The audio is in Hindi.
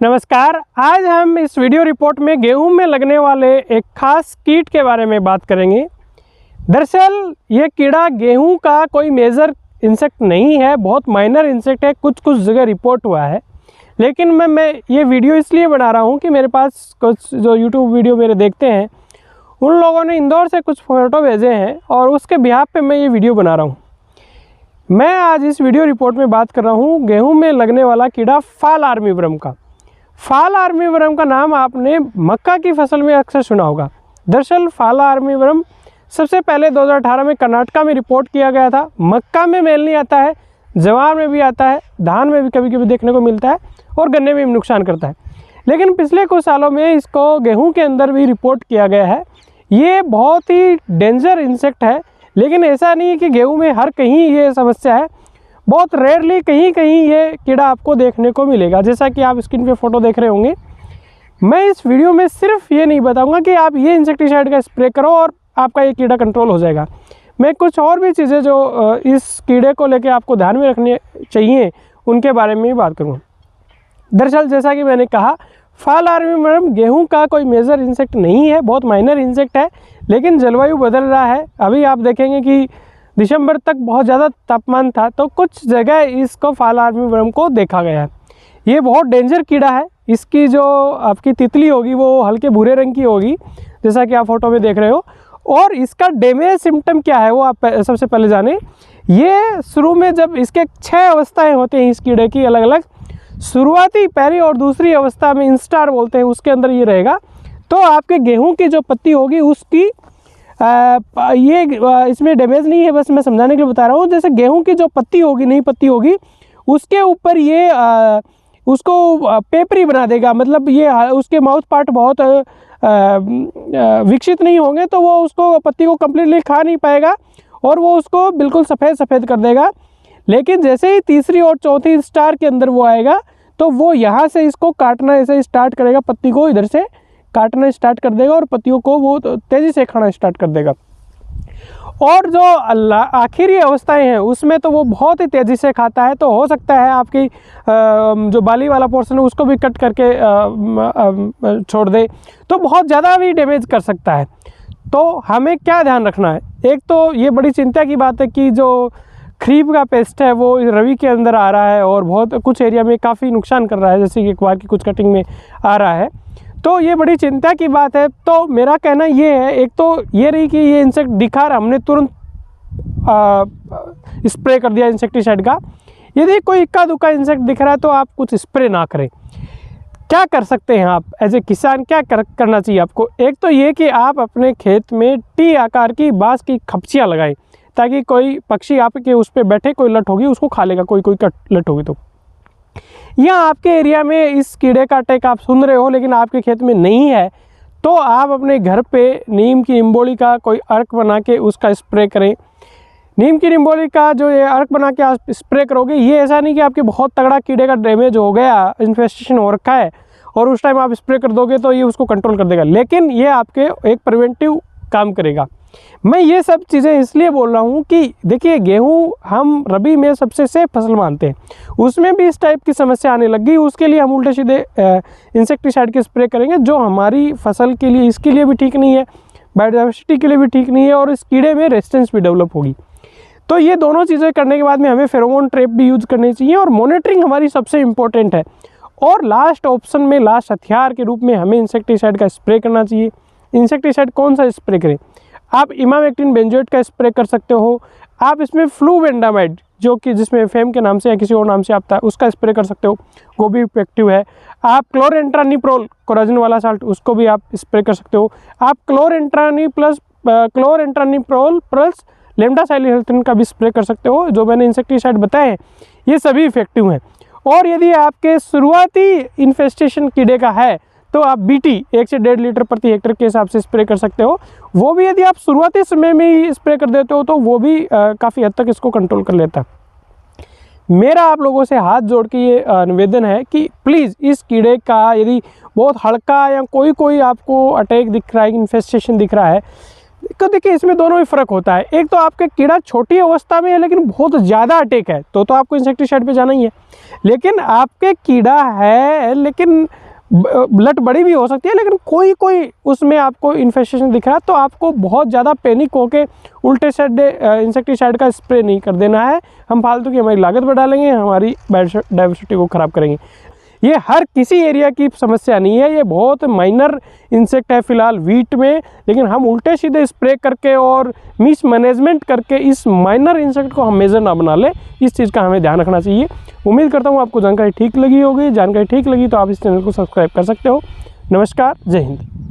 नमस्कार। आज हम इस वीडियो रिपोर्ट में गेहूं में लगने वाले एक खास कीट के बारे में बात करेंगे। दरअसल ये कीड़ा गेहूं का कोई मेजर इंसेक्ट नहीं है, बहुत माइनर इंसेक्ट है, कुछ जगह रिपोर्ट हुआ है। लेकिन मैं ये वीडियो इसलिए बना रहा हूं कि मेरे पास कुछ जो यूट्यूब वीडियो मेरे देखते हैं उन लोगों ने इंदौर से कुछ फ़ोटो भेजे हैं और उसके बिहाफ पे मैं ये वीडियो बना रहा हूँ। मैं आज इस वीडियो रिपोर्ट में बात कर रहा हूँ गेहूँ में लगने वाला कीड़ा फाल आर्मीवर्म का। फाल आर्मीवर्म का नाम आपने मक्का की फसल में अक्सर सुना होगा। दरअसल फाल आर्मीवर्म सबसे पहले 2018 में कर्नाटक में रिपोर्ट किया गया था। मक्का में मेल नहीं आता है, ज्वार में भी आता है, धान में भी कभी कभी देखने को मिलता है और गन्ने में भी नुकसान करता है। लेकिन पिछले कुछ सालों में इसको गेहूं के अंदर भी रिपोर्ट किया गया है। ये बहुत ही डेंजर इंसेक्ट है, लेकिन ऐसा नहीं है कि गेहूं में हर कहीं ये समस्या है। बहुत रेयरली कहीं कहीं ये कीड़ा आपको देखने को मिलेगा, जैसा कि आप स्क्रीन पे फ़ोटो देख रहे होंगे। मैं इस वीडियो में सिर्फ ये नहीं बताऊंगा कि आप ये इंसेक्टिसाइड का स्प्रे करो और आपका ये कीड़ा कंट्रोल हो जाएगा। मैं कुछ और भी चीज़ें जो इस कीड़े को लेकर आपको ध्यान में रखनी चाहिए उनके बारे में भी बात करूँगा। दरअसल जैसा कि मैंने कहा, फाल आर्मीवर्म गेहूं का कोई मेजर इंसेक्ट नहीं है, बहुत माइनर इंसेक्ट है। लेकिन जलवायु बदल रहा है। अभी आप देखेंगे कि दिसंबर तक बहुत ज़्यादा तापमान था, तो कुछ जगह इसको फाल आर्मीवर्म को देखा गया है। ये बहुत डेंजर कीड़ा है। इसकी जो आपकी तितली होगी वो हल्के भूरे रंग की होगी, जैसा कि आप फोटो में देख रहे हो। और इसका डैमेज सिम्टम क्या है वो आप सबसे पहले जानें। ये शुरू में जब इसके 6 अवस्थाएँ होती हैं इस कीड़े की अलग अलग, शुरुआती पहली और दूसरी अवस्था में इंस्टार बोलते हैं, उसके अंदर ये रहेगा। तो आपके गेहूं की जो पत्ती होगी उसकी ये इसमें डैमेज नहीं है, बस मैं समझाने के लिए बता रहा हूँ। जैसे गेहूं की जो पत्ती होगी, नई पत्ती होगी, उसके ऊपर ये उसको पेपरी बना देगा। मतलब ये उसके माउथ पार्ट बहुत विकसित नहीं होंगे, तो वो उसको पत्ती को कम्प्लीटली खा नहीं पाएगा और वो उसको बिल्कुल सफ़ेद कर देगा। लेकिन जैसे ही तीसरी और चौथी स्टार के अंदर वो आएगा, तो वो यहाँ से इसको काटना ऐसे स्टार्ट करेगा, पत्ती को इधर से काटना स्टार्ट कर देगा और पत्तियों को वो तेज़ी से खाना स्टार्ट कर देगा। और जो आखिरी अवस्थाएं हैं उसमें तो वो बहुत ही तेज़ी से खाता है। तो हो सकता है आपकी जो बाली वाला पोर्शन है उसको भी कट करके छोड़ दे, तो बहुत ज़्यादा भी डैमेज कर सकता है। तो हमें क्या ध्यान रखना है, एक तो ये बड़ी चिंता की बात है कि जो खरीफ का पेस्ट है वो रवि के अंदर आ रहा है और बहुत कुछ एरिया में काफ़ी नुकसान कर रहा है, जैसे कि अखबार की कुछ कटिंग में आ रहा है। तो ये बड़ी चिंता की बात है। तो मेरा कहना ये है, एक तो ये रही कि ये इंसेक्ट दिखा रहा, हमने तुरंत स्प्रे कर दिया इंसेक्टिसाइड का। यदि कोई इक्का दुक्का इंसेक्ट दिख रहा है तो आप कुछ स्प्रे ना करें। क्या कर सकते हैं आप एज ए किसान, क्या करना चाहिए आपको? एक तो ये कि आप अपने खेत में टी आकार की बाँस की खपचियाँ लगाएं, ताकि कोई पक्षी आपके उस पर बैठे, कोई लट होगी उसको खा लेगा, कोई लट होगी। तो या आपके एरिया में इस कीड़े का अटैक आप सुन रहे हो लेकिन आपके खेत में नहीं है, तो आप अपने घर पे नीम की निम्बोली का कोई अर्क बना के उसका स्प्रे करें। नीम की निम्बोली का जो ये अर्क बना के आप स्प्रे करोगे, ये ऐसा नहीं कि आपके बहुत तगड़ा कीड़े का डैमेज हो गया, इन्फेस्टेशन हो रखा है और उस टाइम आप स्प्रे कर दोगे तो ये उसको कंट्रोल कर देगा, लेकिन ये आपके एक प्रिवेंटिव काम करेगा। मैं ये सब चीज़ें इसलिए बोल रहा हूँ कि देखिए, गेहूँ हम रबी में सबसे सेफ फसल मानते हैं, उसमें भी इस टाइप की समस्या आने लग गई। उसके लिए हम उल्टे सीधे इंसेक्टिसाइड के स्प्रे करेंगे, जो हमारी फसल के लिए, इसके लिए भी ठीक नहीं है, बायोडाइवर्सिटी के लिए भी ठीक नहीं है और इस कीड़े में रेजिस्टेंस भी डेवलप होगी। तो ये दोनों चीज़ें करने के बाद में हमें फेरोमोन ट्रैप भी यूज़ करनी चाहिए और मॉनिटरिंग हमारी सबसे इम्पोर्टेंट है। और लास्ट ऑप्शन में, लास्ट हथियार के रूप में हमें इंसेक्टिसाइड का स्प्रे करना चाहिए। इंसेक्टिसाइड कौन सा स्प्रे करें? आप इमामेक्टिन बेंजोएट का स्प्रे कर सकते हो। आप इसमें फ्लूवेंडामाइड, जो कि जिसमें फेम के नाम से या किसी और नाम से आता है, उसका स्प्रे कर सकते हो, वो भी इफेक्टिव है। आप क्लोरेंट्रानिप्रोल, कोराजिन वाला साल्ट, उसको भी आप स्प्रे कर सकते हो। आप क्लोरेंट्रानिप्रोल प्लस लेम्डासाइलोहेल्थिन का भी स्प्रे कर सकते हो। जो मैंने इंसेक्टिसाइड बताए हैं ये सभी इफेक्टिव हैं। और यदि आपके शुरुआती इन्फेस्टेशन कीड़े का है तो आप BT 1 से 1.5 लीटर प्रति हेक्टेयर के हिसाब से स्प्रे कर सकते हो। वो भी यदि आप शुरुआती समय में ही स्प्रे कर देते हो तो वो भी काफ़ी हद तक इसको कंट्रोल कर लेता है। मेरा आप लोगों से हाथ जोड़ के ये निवेदन है कि प्लीज़ इस कीड़े का यदि बहुत हल्का या कोई आपको अटैक दिख रहा है, इन्फेस्टेशन दिख रहा है, तो देखिए इसमें दोनों ही फ़र्क होता है। एक तो आपके कीड़ा छोटी अवस्था में है लेकिन बहुत ज़्यादा अटैक है तो आपको इंसेक्टिसाइड पे जाना ही है। लेकिन आपके कीड़ा है लेकिन ब्लड बड़ी भी हो सकती है, लेकिन कोई उसमें आपको इन्फेस्टेशन दिख रहा है तो आपको बहुत ज़्यादा पैनिक होके उल्टे सीधे इंसेक्टिसाइड का स्प्रे नहीं कर देना है। हम फालतू की हमारी लागत बढ़ा लेंगे, हमारी डाइवर्सिटी को ख़राब करेंगे। ये हर किसी एरिया की समस्या नहीं है, ये बहुत माइनर इंसेक्ट है फ़िलहाल वीट में, लेकिन हम उल्टे सीधे स्प्रे करके और मिस मैनेजमेंट करके इस माइनर इंसेक्ट को हम मेजर ना बना लें। इस चीज़ का हमें ध्यान रखना चाहिए। उम्मीद करता हूँ आपको जानकारी ठीक लगी होगी। जानकारी ठीक लगी तो आप इस चैनल को सब्सक्राइब कर सकते हो। नमस्कार, जय हिंद।